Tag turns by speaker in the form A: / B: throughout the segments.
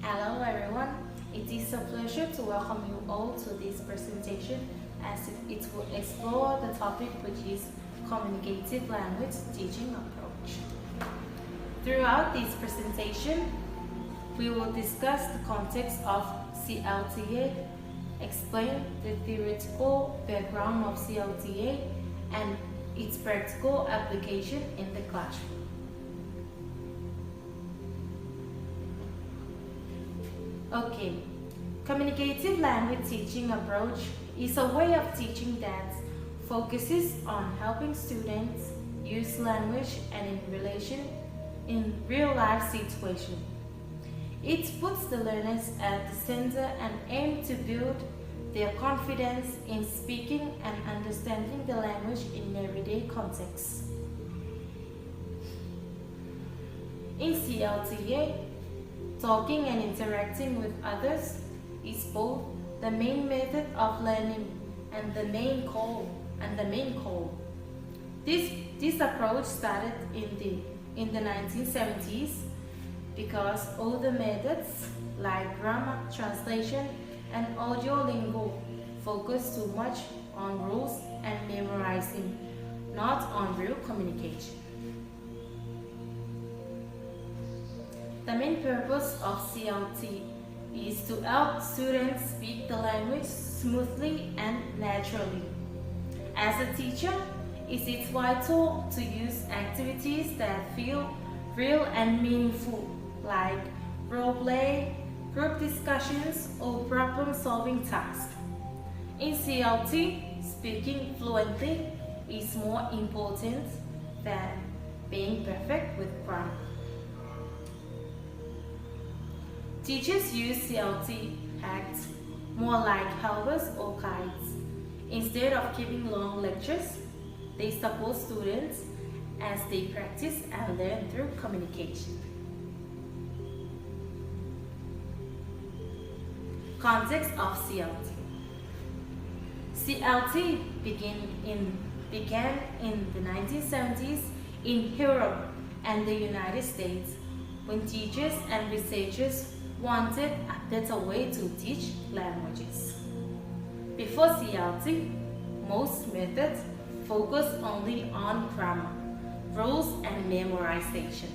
A: Hello everyone, it is a pleasure to welcome you all to this presentation as it will explore the topic which is Communicative Language Teaching Approach. Throughout this presentation, we will discuss the context of CLTA, explain the theoretical background of CLTA and its practical application in the classroom. Okay, communicative language teaching approach is a way of teaching that focuses on helping students use language and in real life situations. It puts the learners at the center and aims to build their confidence in speaking and understanding the language in everyday contexts. In CLTA, talking and interacting with others is both the main method of learning and the main goal. This approach started in the 1970s because older methods like grammar, translation, and audiolingo focus too much on rules and memorizing, not on real communication. The main purpose of CLT is to help students speak the language smoothly and naturally. As a teacher, it is vital to use activities that feel real and meaningful, like role play, group discussions, or problem-solving tasks. In CLT, speaking fluently is more important than being perfect with grammar. Teachers use CLT acts more like helpers or guides. Instead of giving long lectures, they support students as they practice and learn through communication. Context of CLT. CLT began in the 1970s in Europe and the United States when teachers and researchers wanted a better way to teach languages. Before CLT, most methods focused only on grammar, rules, and memorization.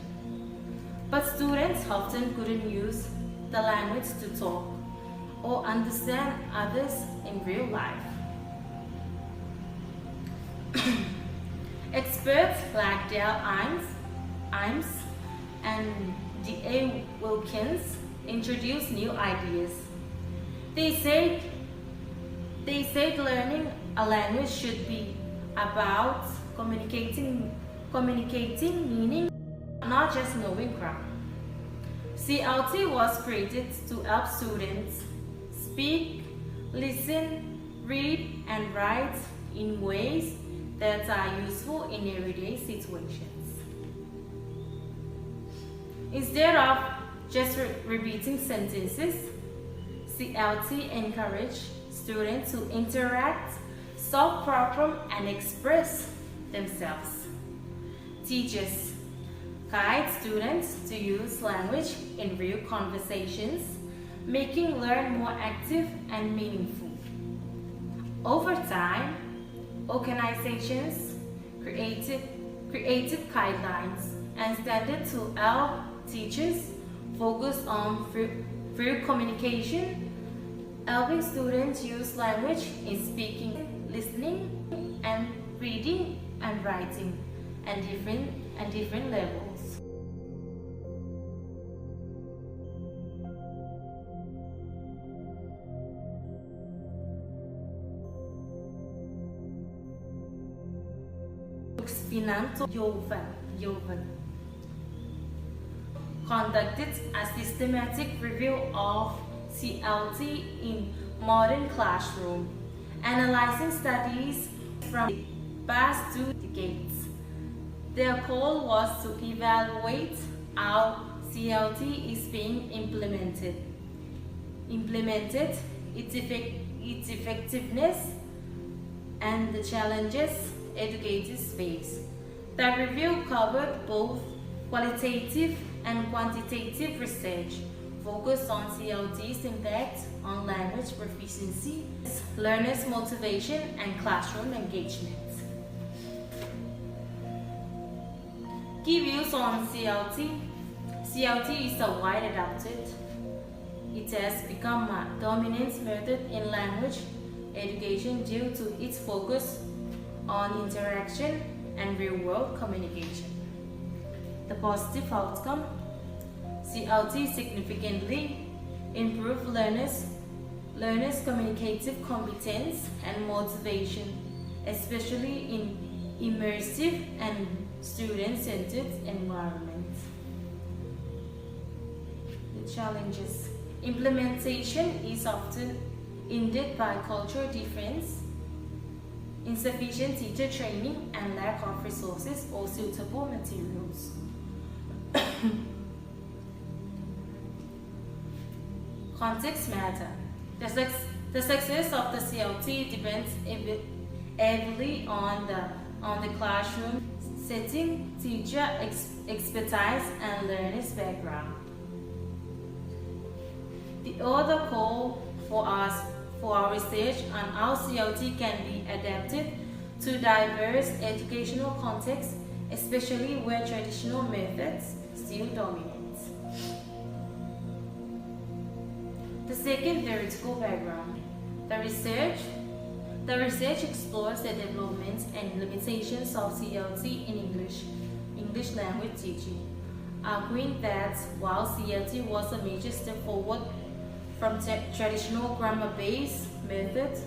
A: But students often couldn't use the language to talk or understand others in real life. Experts like Dale Imes and D.A. Wilkins introduced new ideas. They said learning a language should be about communicating meaning, not just knowing grammar. CLT was created to help students speak, listen, read, and write in ways that are useful in everyday situations. Instead of just repeating sentences, CLT encourages students to interact, solve problems, and express themselves. Teachers guide students to use language in real conversations, making learning more active and meaningful. Over time, organizations created guidelines and standards to help teachers focus on real communication, helping students use language in speaking, listening, and reading and writing, and different levels. Finanto Joven conducted a systematic review of CLT in modern classroom, analyzing studies from the past 2 decades. Their goal was to evaluate how CLT is being implemented, its effectiveness, and the challenges educators face. The review covered both qualitative and quantitative research focus on CLT's impact on language proficiency, learners' motivation, and classroom engagement. Key views on CLT. CLT is a widely adopted. It has become a dominant method in language education due to its focus on interaction and real-world communication. The positive outcome: CLT significantly improve learners' communicative competence and motivation, especially in immersive and student-centered environments. The challenges: implementation is often hindered by cultural difference, insufficient teacher training, and lack of resources or suitable materials. Context matter. The success of the CLT depends heavily on the classroom setting, teacher expertise, and learner's background. The other call for our research on how CLT can be adapted to diverse educational contexts, especially where traditional methods still dominate. The second, theoretical background. The research explores the development and limitations of CLT in English language teaching, arguing that while CLT was a major step forward from traditional grammar-based methods,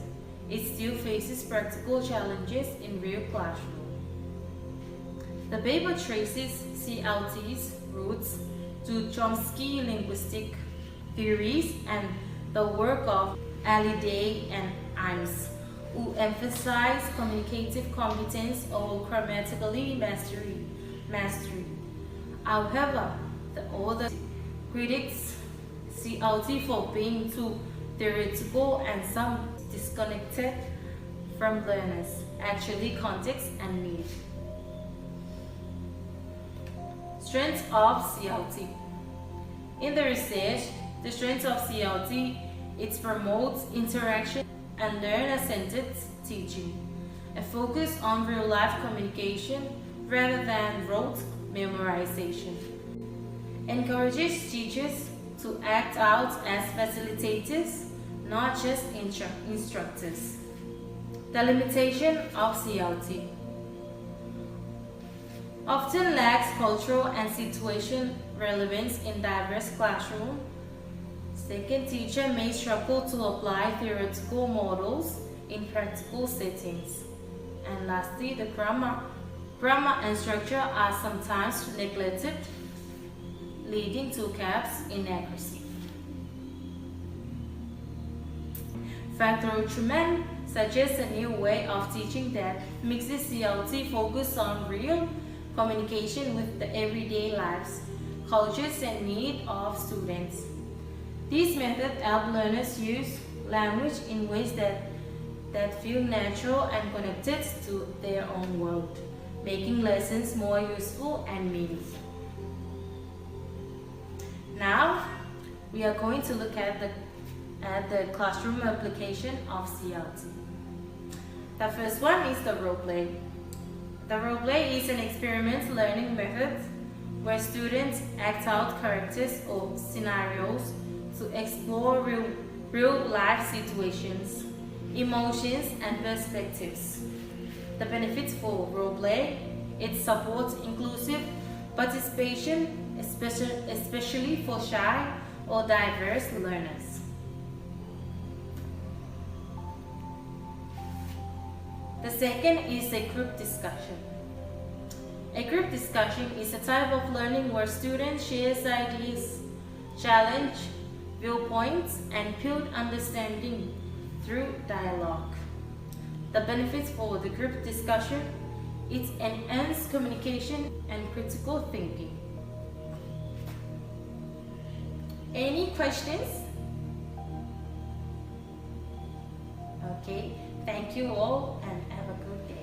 A: it still faces practical challenges in real classroom. The paper traces CLT's roots to Chomsky linguistic theories and the work of Halliday and Imes, who emphasize communicative competence over grammatically mastery. However, the author critiques CLT for being too theoretical and some disconnected from learners' actually context and need. Strengths of CLT. In the research, the strengths of CLT, it promotes interaction and learner-centered teaching, a focus on real-life communication rather than rote memorization, encourages teachers to act out as facilitators, not just instructors. The limitation of CLT often lacks cultural and situation relevance in diverse classrooms. Second, teacher may struggle to apply theoretical models in practical settings. And lastly, the grammar and structure are sometimes neglected, leading to gaps in accuracy. Factor Truman suggests a new way of teaching that mixes CLT focus on real communication with the everyday lives, cultures, and needs of students. These methods help learners use language in ways that feel natural and connected to their own world, making lessons more useful and meaningful. Now, we are going to look at the classroom application of CLT. The first one is the role play. The role play is an experimental learning method where students act out characters or scenarios to explore real-life situations, emotions, and perspectives. The benefits for role play: it supports inclusive participation, especially for shy or diverse learners. The second is a group discussion. A group discussion is a type of learning where students share ideas, challenge viewpoints, and build understanding through dialogue. The benefits for the group discussion: it enhances communication and critical thinking. Any questions? Okay, thank you all and have a good day.